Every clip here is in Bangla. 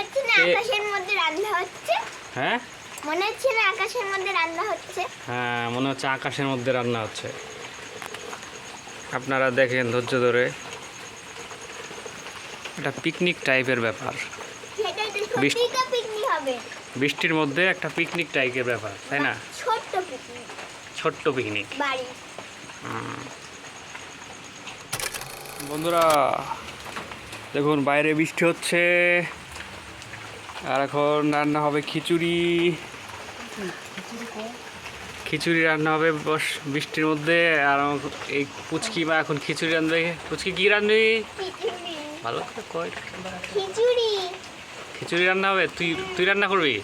হচ্ছে না আকাশের মধ্যে রান্না হচ্ছে। হ্যাঁ মনে হচ্ছে না আকাশের মধ্যে রান্না হচ্ছে। হ্যাঁ, মনে হচ্ছে আকাশের মধ্যে রান্না হচ্ছে। আপনারা দেখেন ধৈর্য ধরে, এটা পিকনিক টাইপের ব্যাপার। সেটাই তো সত্যি তো পিকনিক হবে। বৃষ্টির মধ্যে একটা পিকনিক টাইপের ব্যাপার, তাই না? ছোট্ট পিকনিক, ছোট্ট পিকনিক। বাড়ি। বন্ধুরা দেখুন, বাইরে বৃষ্টি হচ্ছে আর এখন রান্না হবে খিচুড়ি। খিচুড়ি রান্না হবে বস বৃষ্টির মধ্যে। আর এই পুচকি মা এখন খিচুড়ি রান্নবে। পুচকি কি রান্নবি? খিচুড়ি। ভালো করে কই। খিচুড়ি। খিচুড়ি রান্না হবে, তুই রান্না করবি?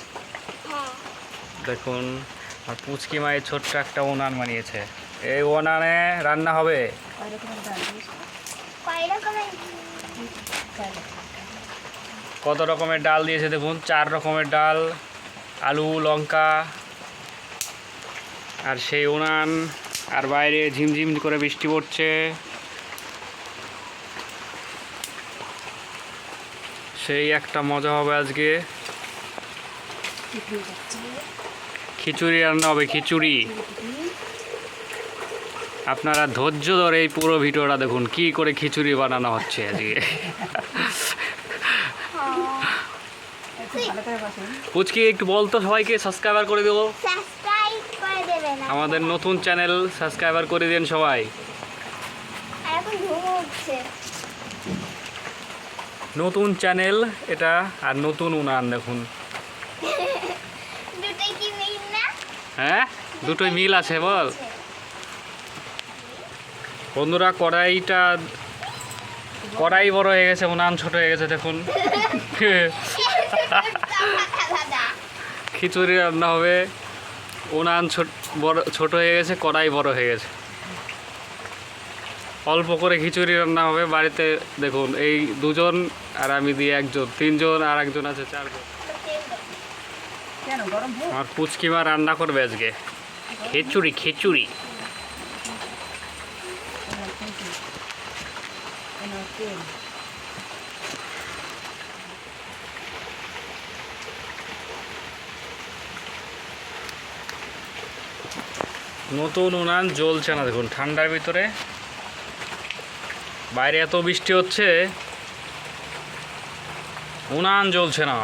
হ্যাঁ। দেখুন, আর পুচকি মায়ের ছোট্ট একটা উনান বানিয়েছে। এই উনানে রান্না হবে। কত রকমের ডাল দিয়েছে দেখুন, 4 রকমের ডাল, আলু, লঙ্কা, আর সেই উনান, আর বাইরে ঝিমঝিম করে বৃষ্টি পড়ছে। সেই একটা মজা হবে আজকে। খিচুড়ি রান্না হবে, খিচুড়ি। আপনারা ধৈর্য ধরে এই পুরো ভিডিওটা দেখুন, কি করে খিচুড়ি বানানো হচ্ছে আজকে। পুচকি একটু বলতো সবাইকে, সাবস্ক্রাইবার করে দেবো। সাবস্ক্রাইব করে দেবেন। আমাদের নতুন চ্যানেল, সাবস্ক্রাইবার করে দেন সবাই। এখন ঘুম উঠছে। নতুন চ্যানেল এটা, আর নতুন উনান দেখুন। দুটোই কি মিল না? হ্যাঁ, দুটোই মিল আছে বল। বন্ধুরা, কড়াই বড় হয়ে গেছে, উনান ছোট হয়ে গেছে দেখুন। খিচুড়ি রান্না হবে, উনান ছোট হয়ে গেছে, কড়াই বড় হয়ে গেছে। অল্প করে খিচুড়ি রান্না হবে বাড়িতে। দেখুন, এই 2 জন আর আমি দিয়ে 1 জন, 3 জন, আর 1 জন আছে 4 জন। আমার পুচকি মা রান্না করবে আজকে খিচুড়ি। খিচুড়ি নতুন উনান জ্বলছে না দেখুন, ঠান্ডার ভিতরে। বাইরে এত বৃষ্টি হচ্ছে, উনান জ্বলছে না।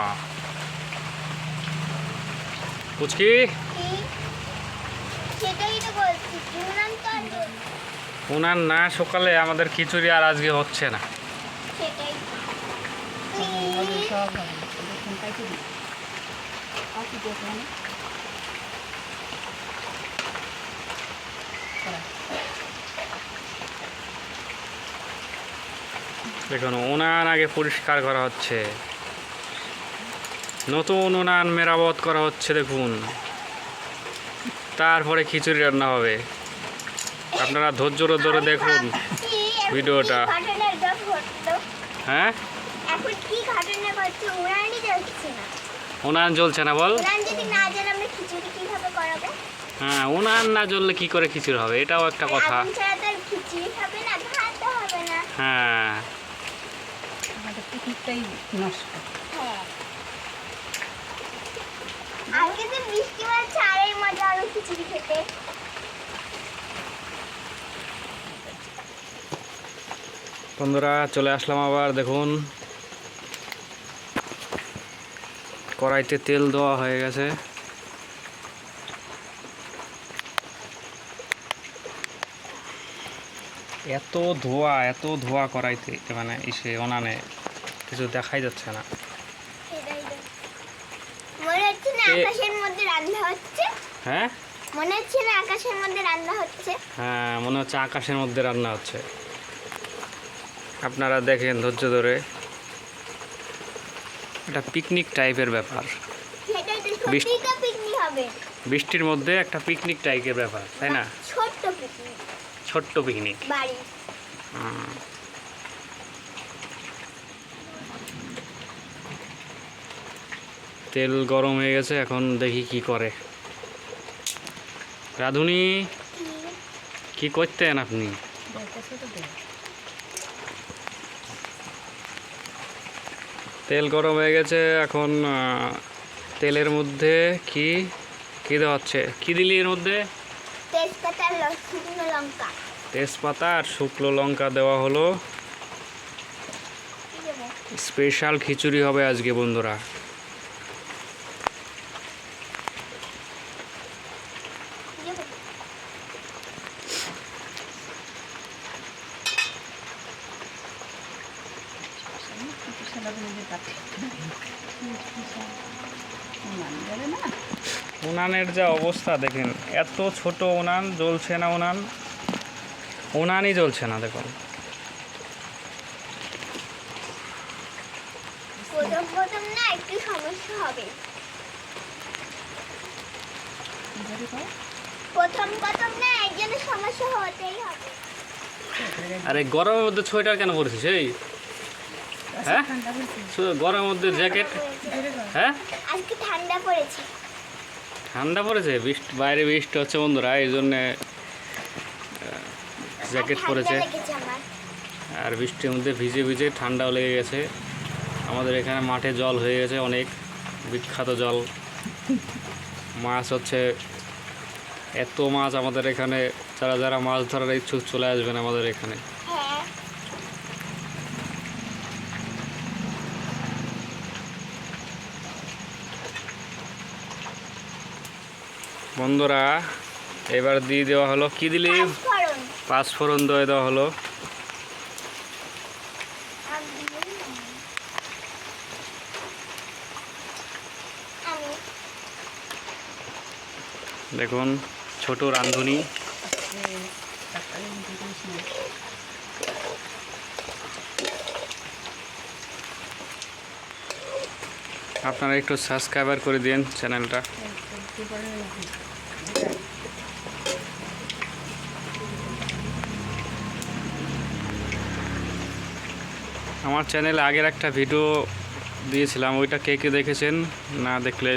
পুচকি, সেটাই তো বলছি, উনান তো আর উনান না সকালে আমাদের খিচুড়ি আর আজকে হচ্ছে না। সেটাই। দেখুন, উনান আগে পরিষ্কার করা হচ্ছে, নতুন উনান মেরামত করা হচ্ছে দেখুন, তারপরে খিচুড়ি রান্না হবে। আপনারা ধৈর্য ধরে দেখুন ভিডিওটা। হ্যাঁ, এখন কি ঘটনা ঘটছে? উনানই জ্বলছে না। উনান জ্বলছে না বল। উনান যদি না জ্বলে আমরা খিচুড়ি কিভাবে করাবো? হ্যাঁ, উনান না জ্বললে কি করে খিচুড়ি হবে, এটাও একটা কথা। আগুন ছাড়া তো আর খিচুড়ি হবে না, ভাতও হবে না। হ্যাঁ, আমাদের পিকনিকটাই নষ্ট। হ্যাঁ। আজকে তো বৃষ্টি মারছে, আরই মজা হবে খিচুড়ি খেতে। বন্ধুরা চলে আসলাম আবার। দেখুন, কড়াইতে তেল দেওয়া হয়ে গেছে। এত ধোয়া কড়াইতে, মানে ইসে উনানে কিছু দেখাই যাচ্ছে না। সেটাই তো। মনে হচ্ছে না আকাশের মধ্যে রান্না হচ্ছে। হ্যাঁ মনে হচ্ছে না আকাশের মধ্যে রান্না হচ্ছে। হ্যাঁ, মনে হচ্ছে আকাশের মধ্যে রান্না হচ্ছে। আপনারা দেখেন ধৈর্য ধরে, এটা পিকনিক টাইপের ব্যাপার। সেটাই তো সত্যি তো পিকনিক হবে। বৃষ্টির মধ্যে একটা পিকনিক টাইপের ব্যাপার, তাই না? ছোট্ট পিকনিক, ছোট্ট পিকনিক। বাড়ি। তেল গরম হয়ে গেছে, এখন দেখি কি করে। রাধুনি, কি করতেন আপনি? তেল গরম হয়ে গেছে এখন। তেলের মধ্যে কি কি দেওয়া হচ্ছে? কি দিলি এর মধ্যে? তেজপাতা আর শুকনো লঙ্কা তেজপাতা আর শুকনো লঙ্কা দেওয়া হলো। কি দেবো? স্পেশাল খিচুড়ি হবে আজকে বন্ধুরা। কি দেবো? উনানের যা অবস্থা দেখেন, এত ছোট উনান, জ্বলছে না উনান, উনানই জ্বলছে না দেখুন। প্রথম না একটু সমস্যা হবে। প্রথম না এর জন্য সমস্যা হতেই হবে। আরে গরমের মধ্যে সোয়েটার কেন পরেছিস? এই হ্যাঁ, গরমের মধ্যে জ্যাকেট। হ্যাঁ, আজকে ঠান্ডা পড়েছে। ঠান্ডা পড়েছে, বৃষ্টি বাইরে বৃষ্টি হচ্ছে বন্ধুরা, এই জন্যে জ্যাকেট ঠান্ডা পরেছে। লেগেছে আমার। আর বৃষ্টির মধ্যে ভিজে ভিজে ঠান্ডাও লেগে গেছে। আমাদের এখানে মাঠে জল হয়ে গেছে, অনেক বিখ্যাত জল। মাছ হচ্ছে, এত মাছ আমাদের এখানে। যারা যারা মাছ ধরার ইচ্ছুক চলে আসবেন আমাদের এখানে। হ্যাঁ, বন্ধুরা এবার দিয়ে দেওয়া হলো, কি দিলি? পাঁচফোড়ন। পাঁচফোড়ন দিয়ে দেওয়া হলো। আর দিই না। আমি দেখুন ছোট রাঁধুনি। আপনারা একটু সাবস্ক্রাইবার করে দিন চ্যানেলটা। আমার চ্যানেলে আগের একটা ভিডিও দিয়েছিলাম, ওইটা কে কে দেখেছেন? না দেখলে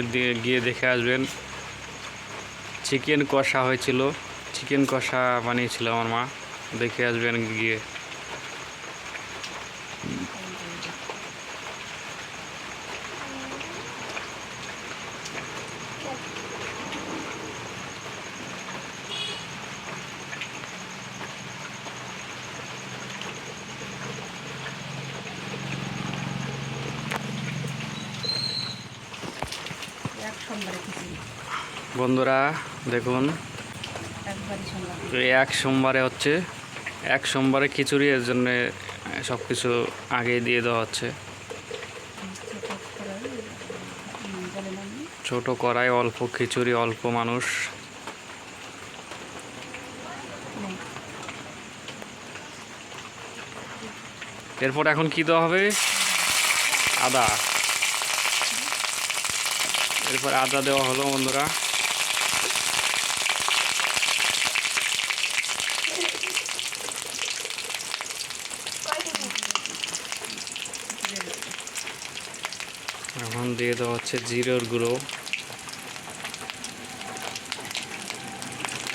গিয়ে দেখে আসবেন। চিকেন কষা হয়েছিল, চিকেন কষা বানিয়েছিল আমার মা, দেখে আসবেন গিয়ে। বন্ধুরা দেখুন, এই এক সোমবারে হচ্ছে, এক সোমবারে খিচুড়ি, এর জন্য সব কিছু আগে দিয়ে দেওয়া হচ্ছে। ছোট কড়াই, অল্প খিচুড়ি, অল্প মানুষ। এরপর এখন কি দেওয়া হবে? আদা। এরপর আদা দেওয়া হলো বন্ধুরা। এখন দিয়ে দেওয়া হচ্ছে জিরের গুঁড়ো।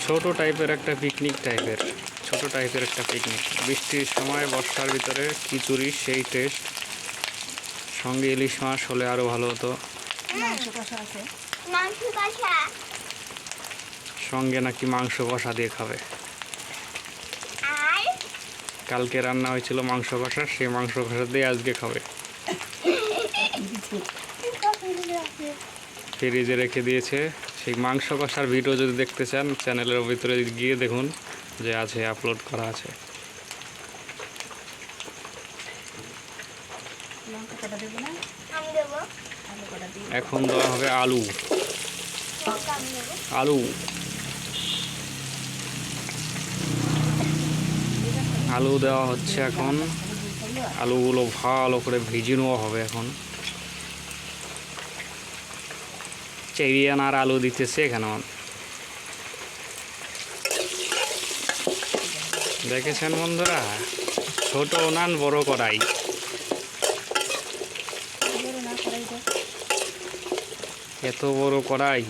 ছোট টাইপের একটা পিকনিক টাইপের, ছোট টাইপের একটা পিকনিক। বৃষ্টির সময় বর্ষার ভিতরে খিচুড়ি সেই টেস্ট। সঙ্গে ইলিশ মাছ হলে আরও ভালো হতো। মাংস কষা। সঙ্গে নাকি মাংস কষা দিয়ে খাবে। আর কালকে রান্না হয়েছিল মাংস কষা, সেই মাংস কষা দিয়ে আজকে খাবে। ফ্রিজে রেখে দিয়েছে। সেই মাংস কষার ভিডিও যদি দেখতে চান চ্যানেলের ভিতরে গিয়ে দেখুন, যে আছে, আপলোড করা আছে। আমি দেবো। এখন দেওয়া হবে আলু। লঙ্কা আমি দেবো। আলু আলু দেওয়া হচ্ছে এখন। আলুগুলো ভালো করে ভেজে নেওয়া হবে এখন। চেরিয়ান আর আলু দিতেছে এখানে। দেখেছেন বন্ধুরা, ছোট উনান বড় কড়াই। এত বড় কড়াই,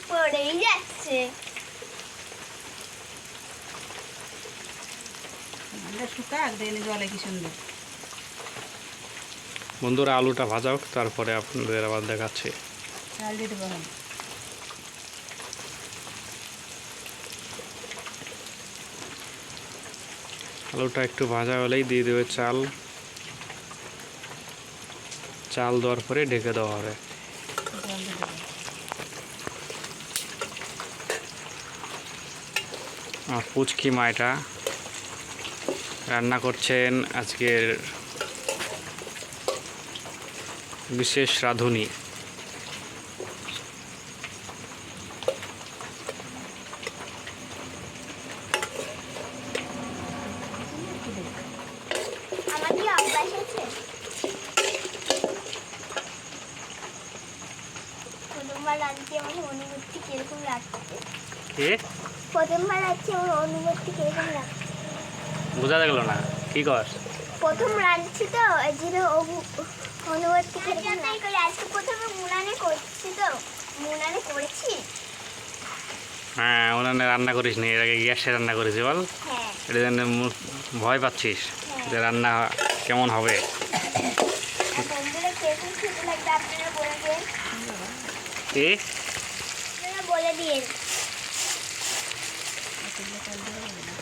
পড়েই যাচ্ছে। শুকাক দেয়নি জলে কি সুন্দর। বন্ধুরা আলুটা ভাজা হোক, তারপরে আপনাদের আবার দেখাচ্ছি। চাল দিয়ে দেবো এখন। আলুটা একটু ভাজা হলেই দিয়ে দেবে চাল। চাল দেওয়ার পরে ঢেকে দেওয়া হবে। জল দিয়ে দেবো। আর পুচকি মা এটা রান্না করছেন আজকের বিশেষ রাঁধুনি। আমার কি অভ্যাস আছে? প্রথমবার রাঁধছি, আমার অনুভূতি কিরকম লাগছে? কে প্রথমবার রাঁধছি, আমার অনুভূতি কিরকম লাগছে? বোঝা গেল না, কি কর? প্রথম রাঁধছি তো, এই জন্য অনুভূতি কিরকম লাগছে? আজকে প্রথমে মুনানে করছি তো, মুনানে করেছি। হ্যাঁ, উনানে রান্না করিস নি, এর আগে গ্যাসে রান্না করেছি বল। হ্যাঁ এটা জন্য ভয় পাচ্ছিস যে রান্না কেমন হবে। আর বন্ধুরা কিরকম খেতে লাগবে আপনারা বলে দিন, কি আপনারা বলে দিন। এতগুলো চাল দেওয়া হবে না।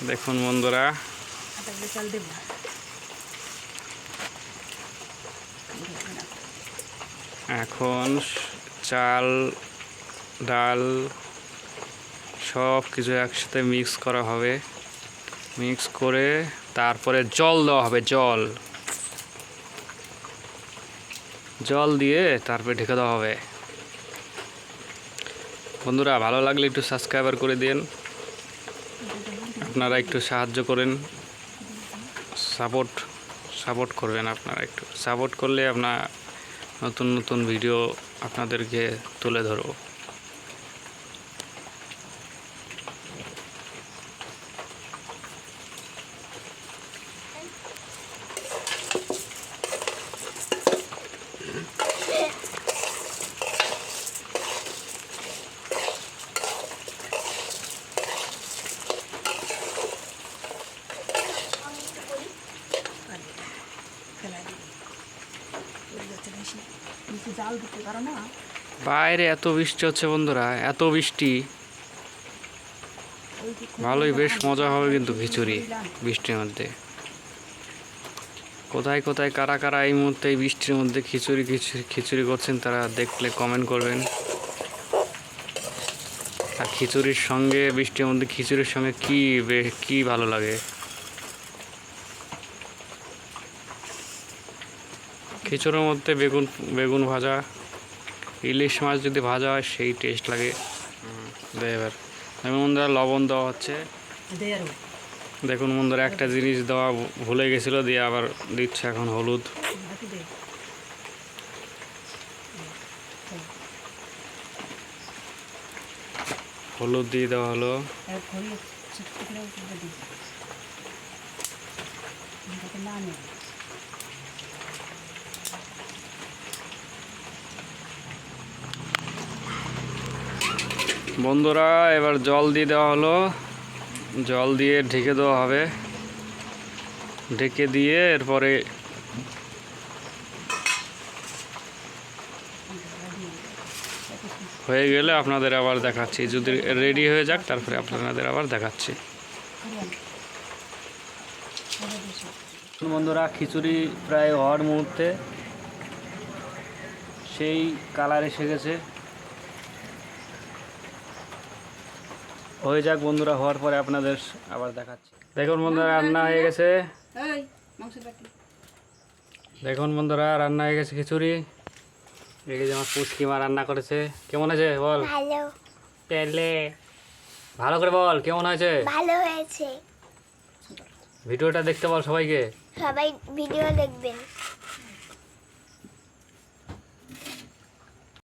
দেখুন বন্ধুরা, এতগুলো চাল দেবো। এখন চাল ডাল সব কিছু একসাথে মিক্স করা হবে। মিক্স করে তারপরে জল দেওয়া হবে। জল জল দিয়ে তারপরে ঢেকে দেওয়া হবে। বন্ধুরা ভালো লাগলে একটু সাবস্ক্রাইবার করে দিন, আপনারা একটু সাহায্য করেন, সাপোর্ট করবেন। আপনারা একটু সাপোর্ট করলে আপনার নতুন নতুন ভিডিও আপনাদেরকে তুলে ধরবো। ফেলা দিবি। ওই যাচ্ছে বেশি বেশি জাল দিতে পারো না। বাইরে এত বৃষ্টি হচ্ছে বন্ধুরা, এত বৃষ্টি। ওই যে ভালোই বেশ মজা হবে কিন্তু খিচুড়ি বৃষ্টির মধ্যে। কোথায় কোথায় কারা কারা এই মুহূর্তে এই বৃষ্টির মধ্যে খিচুড়ি খিচুড়ি করছেন তারা দেখলে কমেন্ট করবেন। আর খিচুড়ির সঙ্গে, বৃষ্টির মধ্যে খিচুড়ির সঙ্গে কি ভালো লাগে। খিচুড়ির মধ্যে বেগুন ভাজা, ইলিশ মাছ যদি ভাজা হয় সেই টেস্ট লাগে। এবার দেখুন বন্ধুরা লবণ দেওয়া হচ্ছে। দেয় আরো দেখুন বন্ধুরা একটা জিনিস দেওয়া ভুলে গেছিলো, দিয়ে আবার দিচ্ছে এখন হলুদ। বাকি দে। হলুদ দিয়ে দেওয়া হলো। এক ঘড়ি ছিটকে করে উঠে দিই। এটাকে না নেই। বন্ধুরা এবার জল দিয়ে দেওয়া হলো। জল দিয়ে ঢেকে দেওয়া হবে। ঢেকে দিয়ে এরপরে হয়ে গেলে আপনাদের আবার দেখাচ্ছি। যদি রেডি হয়ে যাক তারপরে আপনাদের আবার দেখাচ্ছি। বন্ধুরা খিচুড়ি প্রায় হওয়ার মুহূর্তে সেই কালার এসে গেছে। হয়ে যাক বন্ধুরা, হওয়ার পরে আপনাদের আবার দেখাচ্ছি। দেখুন বন্ধুরা রান্না হয়ে গেছে। এই মাংসের বাটি। দেখুন বন্ধুরা রান্না হয়ে গেছে খিচুড়ি। এই যে আমার পুচকি মা রান্না করেছে। কেমন আছে বল? ভালো, পেলে ভালো করে বল কেমন হয়েছে। ভালো হয়েছে। ভিডিওটা দেখতে বল সবাইকে। সবাই ভিডিও দেখবেন।